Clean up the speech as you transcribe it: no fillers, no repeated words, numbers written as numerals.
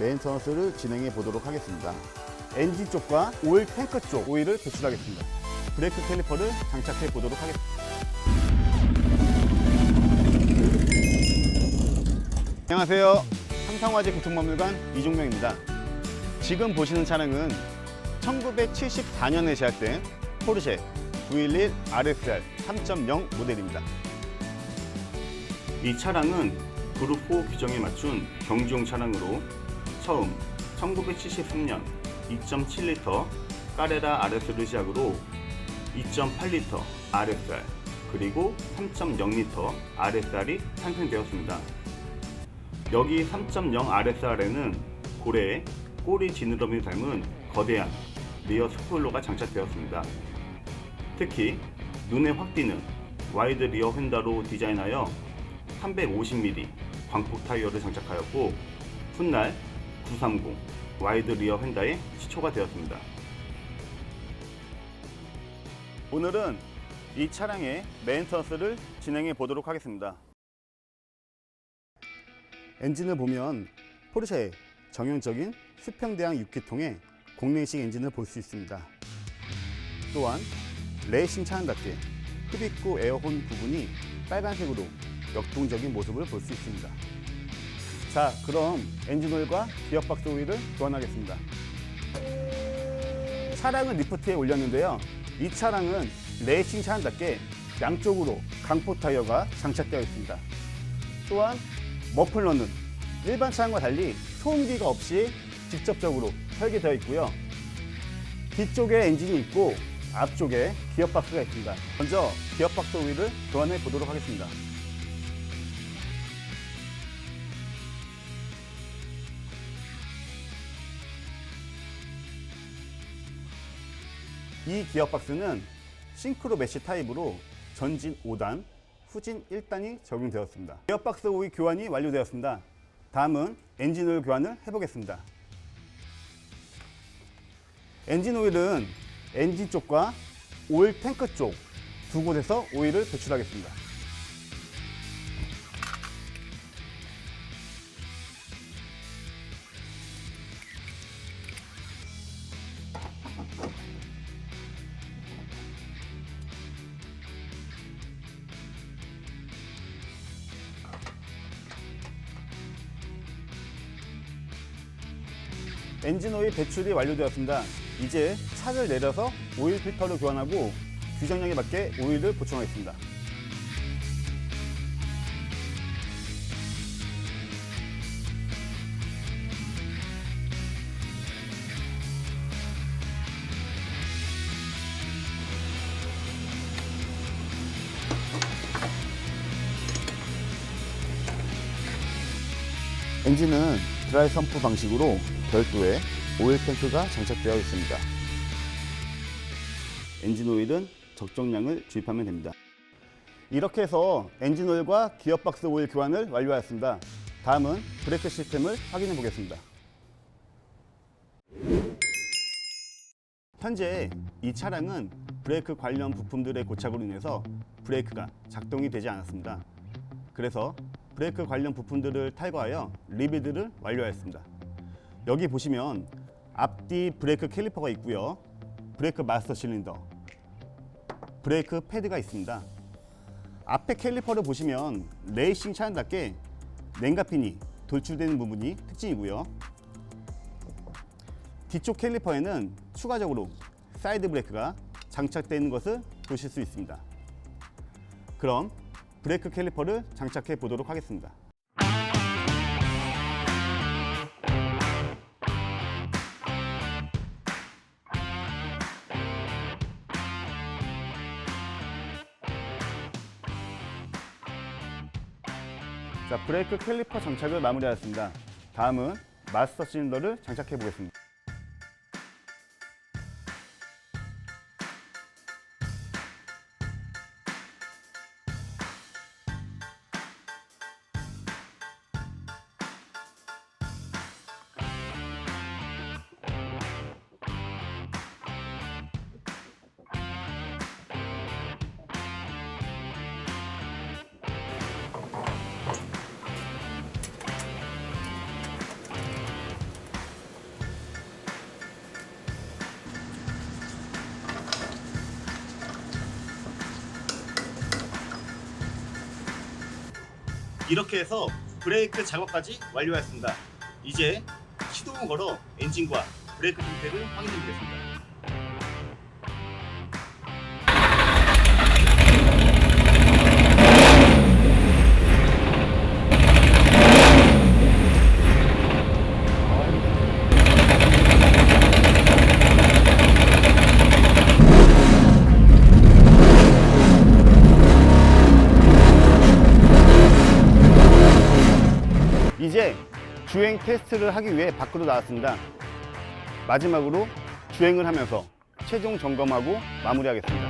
메인터넌스를 진행해 보도록 하겠습니다. 엔진 쪽과 오일 탱크 쪽 오일을 배출하겠습니다. 브레이크 캘리퍼를 장착해 보도록 하겠습니다. 안녕하세요. 삼성화재 교통박물관 이종명입니다. 지금 보시는 차량은 1974년에 제작된 포르쉐 911 RSR 3.0 모델입니다. 이 차량은 그룹 4 규정에 맞춘 경주용 차량으로 처음 1973년 2.7L 까레라 RS를 시작으로 2.8L RSR 그리고 3.0L RSR이 탄생되었습니다. 여기 3.0 RSR에는 고래의 꼬리 지느러미를 닮은 거대한 리어 스포일러가 장착되었습니다. 특히 눈에 확 띄는 와이드 리어 휀다로 디자인하여 350mm 광폭 타이어를 장착하였고 훗날 930 와이드 리어 휀다에 시초가 되었습니다. 오늘은 이 차량의 메인터넌스를 진행해 보도록 하겠습니다. 엔진을 보면 포르쉐의 정형적인 수평대항 6기통의 공랭식 엔진을 볼 수 있습니다. 또한 레이싱 차량답게 흡입구 에어혼 부분이 빨간색으로 역동적인 모습을 볼 수 있습니다. 자, 그럼 엔진오일과 기어박스 오일을 교환하겠습니다. 차량을 리프트에 올렸는데요. 이 차량은 레이싱 차량답게 양쪽으로 강포 타이어가 장착되어 있습니다. 또한 머플러는 일반 차량과 달리 소음기가 없이 직접적으로 설계되어 있고요. 뒤쪽에 엔진이 있고 앞쪽에 기어박스가 있습니다. 먼저 기어박스 오일을 교환해 보도록 하겠습니다. 이 기어박스는 싱크로 메쉬 타입으로 전진 5단, 후진 1단이 적용되었습니다. 기어박스 오일 교환이 완료되었습니다. 다음은 엔진 오일 교환을 해보겠습니다. 엔진 오일은 엔진 쪽과 오일 탱크 쪽 두 곳에서 오일을 배출하겠습니다. 엔진 오일 배출이 완료되었습니다. 이제 차를 내려서 오일 필터를 교환하고 규정량에 맞게 오일을 보충하겠습니다. 엔진은 드라이 펌프 방식으로 별도의 오일 탱크가 장착되어 있습니다. 엔진 오일은 적정량을 주입하면 됩니다. 이렇게 해서 엔진 오일과 기어박스 오일 교환을 완료하였습니다. 다음은 브레이크 시스템을 확인해 보겠습니다. 현재 이 차량은 브레이크 관련 부품들의 고착으로 인해서 브레이크가 작동이 되지 않았습니다. 그래서 브레이크 관련 부품들을 탈거하여 리빌드를 완료하였습니다. 여기 보시면 앞뒤 브레이크 캘리퍼가 있고요. 브레이크 마스터 실린더, 브레이크 패드가 있습니다. 앞에 캘리퍼를 보시면 레이싱 차량답게 냉각핀이 돌출되는 부분이 특징이고요. 뒤쪽 캘리퍼에는 추가적으로 사이드 브레이크가 장착되어 있는 것을 보실 수 있습니다. 그럼 브레이크 캘리퍼를 장착해 보도록 하겠습니다. 자, 브레이크 캘리퍼 장착을 마무리하였습니다. 다음은 마스터 실린더를 장착해 보겠습니다. 이렇게 해서 브레이크 작업까지 완료했습니다. 이제 시동을 걸어 엔진과 브레이크 상태를 확인해 보겠습니다. 이제 주행 테스트를 하기 위해 밖으로 나왔습니다. 마지막으로 주행을 하면서 최종 점검하고 마무리하겠습니다.